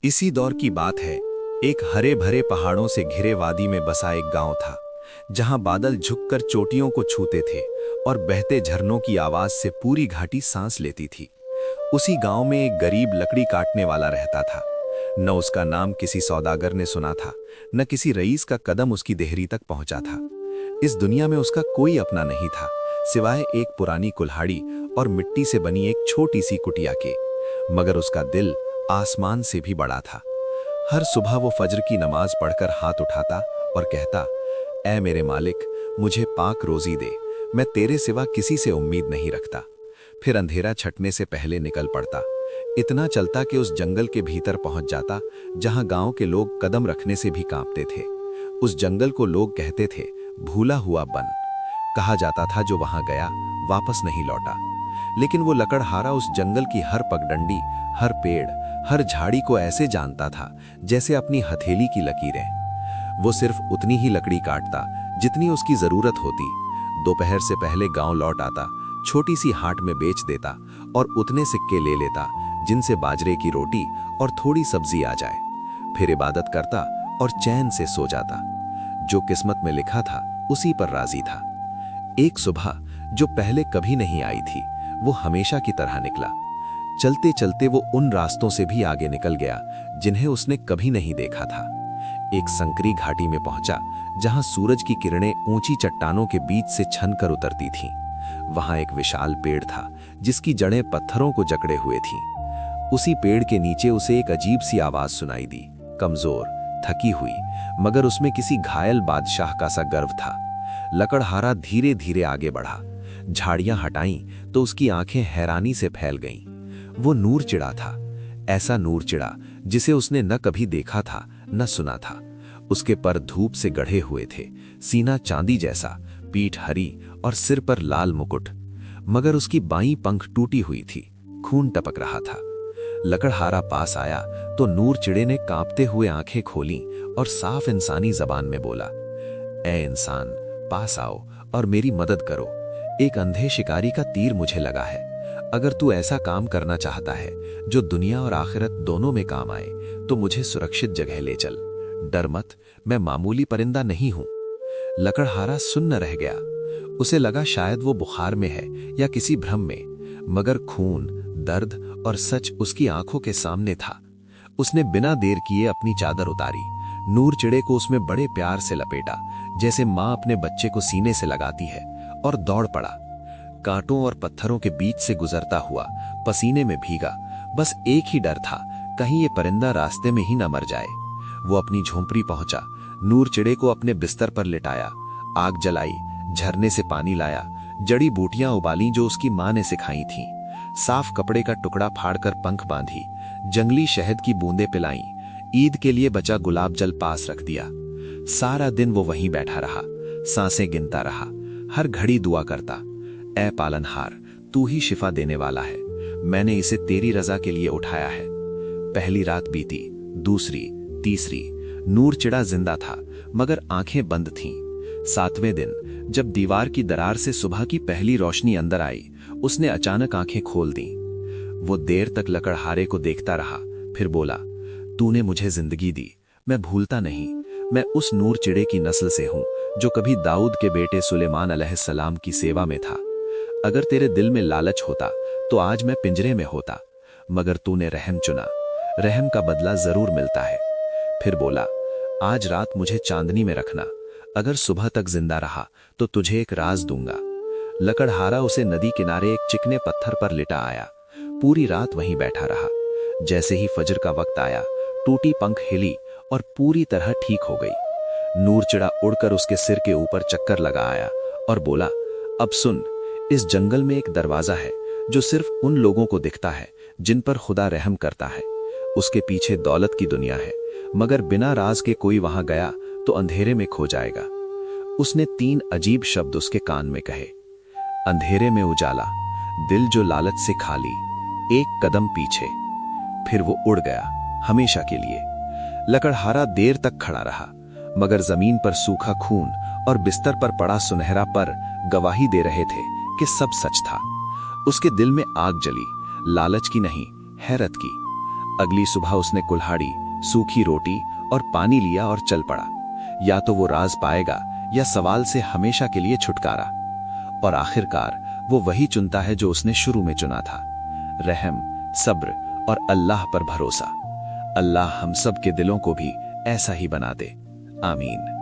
इसी दौर की बात है। एक हरे भरे पहाड़ों से घिरे वादी में बसा एक गांव था, जहां बादल झुककर चोटियों को छूते थे और बहते झरनों की आवाज से पूरी घाटी सांस लेती थी। उसी गांव में एक गरीब लकड़ी काटने वाला रहता था। न उसका नाम किसी सौदागर ने सुना था, न किसी रईस का कदम उसकी देहरी तक पहुंचा था। इस दुनिया में उसका कोई अपना नहीं था, सिवाय एक पुरानी कुल्हाड़ी और मिट्टी से बनी एक छोटी सी कुटिया के। मगर उसका दिल आसमान से भी बड़ा था। हर सुबह वो फज्र की नमाज पढ़कर हाथ उठाता और कहता, ऐ मेरे मालिक, मुझे पाक रोजी दे, मैं तेरे सिवा किसी से उम्मीद नहीं रखता। फिर अंधेरा छटने से पहले निकल पड़ता। इतना चलता कि उस जंगल के भीतर पहुंच जाता, जहां गांव के लोग कदम रखने से भी कांपते थे। उस जंगल को लोग कहते थे भूला हुआ बन। कहा जाता था जो वहां गया वापस नहीं लौटा। लेकिन वो लकड़हारा उस जंगल की हर पगडंडी, हर पेड़, हर झाड़ी को ऐसे जानता था जैसे अपनी हथेली की लकीरें। वो सिर्फ उतनी ही लकड़ी काटता जितनी उसकी जरूरत होती। दोपहर से पहले गांव लौट आता, छोटी सी हाट में बेच देता और उतने सिक्के ले लेता जिनसे बाजरे की रोटी और थोड़ी सब्जी आ जाए। फिर इबादत करता और चैन से सो जाता। जो किस्मत में लिखा था उसी पर राजी था। एक सुबह जो पहले कभी नहीं आई थी, वो हमेशा की तरह निकला। चलते चलते वो उन रास्तों से भी आगे निकल गया जिन्हें उसने कभी नहीं देखा था। एक संकरी घाटी में पहुंचा, जहां सूरज की किरणें ऊंची चट्टानों के बीच से छनकर उतरती थीं। वहां एक विशाल पेड़ था जिसकी जड़ें पत्थरों को जकड़े हुए थीं। उसी पेड़ के नीचे उसे एक अजीब सी आवाज सुनाई दी, कमजोर, थकी हुई, मगर उसमें किसी घायल बादशाह का सा गर्व था। लकड़हारा धीरे धीरे आगे बढ़ा। झाड़ियां हटाईं तो उसकी आंखें हैरानी से फैल गईं। वो नूर चिड़ा था, ऐसा नूर चिड़ा जिसे उसने न कभी देखा था न सुना था। उसके पर धूप से गढ़े हुए थे, सीना चांदी जैसा, पीठ हरी और सिर पर लाल मुकुट। मगर उसकी बाईं पंख टूटी हुई थी, खून टपक रहा था। लकड़हारा पास आया तो नूर चिड़े ने कांपते हुए आंखें खोलीं और साफ इंसानी जबान में बोला, ए इंसान, पास आओ और मेरी मदद करो। एक अंधे शिकारी का तीर मुझे लगा है। अगर तू ऐसा काम करना चाहता है जो दुनिया और आखिरत दोनों में काम आए, तो मुझे सुरक्षित जगह ले चल। डर मत, मैं मामूली परिंदा नहीं हूं। लकड़हारा सुन्न रह गया। उसे लगा शायद वो बुखार में है या किसी भ्रम में, मगर खून, दर्द और सच उसकी आंखों के सामने था। उसने बिना देर किए अपनी चादर उतारी, नूर चिड़े को उसमें बड़े प्यार से लपेटा, जैसे मां अपने बच्चे को सीने से लगाती है, और दौड़ पड़ा। कांटों और पत्थरों के बीच से गुजरता हुआ, पसीने में भीगा, बस एक ही डर था, कहीं ये परिंदा रास्ते में ही न मर जाए। वो अपनी झोंपड़ी पहुंचा, नूर चिड़े को अपने बिस्तर पर लिटाया, आग जलाई, झरने से पानी लाया, जड़ी बूटियां उबाली जो उसकी मां ने सिखाई थीं, साफ कपड़े का टुकड़ा फाड़कर पंख बांधी, जंगली शहद की बूंदें पिलाई, ईद के लिए बचा गुलाब जल पास रख दिया। सारा दिन वो वहीं बैठा रहा, सांसें गिनता रहा, हर घड़ी दुआ करता, ऐ पालनहार, तू ही शिफा देने वाला है, मैंने इसे तेरी रजा के लिए उठाया है। पहली रात बीती, दूसरी, तीसरी, नूर चिड़ा जिंदा था, मगर आंखें बंद थीं। 7वें दिन जब दीवार की दरार से सुबह की पहली रोशनी अंदर आई, उसने अचानक आंखें खोल दी। वो देर तक लकड़हारे को देखता रहा, फिर बोला, तूने मुझे जिंदगी दी, मैं भूलता नहीं। मैं उस नूर चिड़े की नस्ल से हूं जो कभी दाऊद के बेटे सुलेमान अलैहिस्सलाम की सेवा में था। अगर तेरे दिल में लालच होता तो आज मैं पिंजरे में होता, मगर तूने रहम चुना, रहम का बदला जरूर मिलता है। फिर बोला, आज रात मुझे चांदनी में रखना, अगर सुबह तक जिंदा रहा तो तुझे एक राज दूंगा। लकड़हारा उसे नदी किनारे एक चिकने पत्थर पर लिटा आया, पूरी रात वहीं बैठा रहा। जैसे ही फजर का वक्त आया, टूटी पंख हिली और पूरी तरह ठीक हो गई। नूर चिड़ा उड़कर उसके सिर के ऊपर चक्कर लगा आया और बोला, अब सुन, इस जंगल में एक दरवाजा है जो सिर्फ उन लोगों को दिखता है जिन पर खुदा रहम करता है। उसके पीछे दौलत की दुनिया है, मगर बिना राज के कोई वहां गया तो अंधेरे में खो जाएगा। उसने 3 अजीब शब्द उसके कान में कहे, अंधेरे में उजाला, दिल जो लालच से खाली, एक कदम पीछे। फिर वो उड़ गया, हमेशा के लिए। लकड़हारा देर तक खड़ा रहा, मगर जमीन पर सूखा खून और बिस्तर पर पड़ा सुनहरा पर गवाही दे रहे थे कि सब सच था। उसके दिल में आग जली, लालच की नहीं, हैरत की। अगली सुबह उसने कुल्हाड़ी, सूखी रोटी और पानी लिया और चल पड़ा। या तो वो राज पाएगा या सवाल से हमेशा के लिए छुटकारा। और आखिरकार वो वही चुनता है जो उसने शुरू में चुना था, रहम, सब्र और अल्लाह पर भरोसा। अल्लाह हम सब के दिलों को भी ऐसा ही बना दे। आमीन।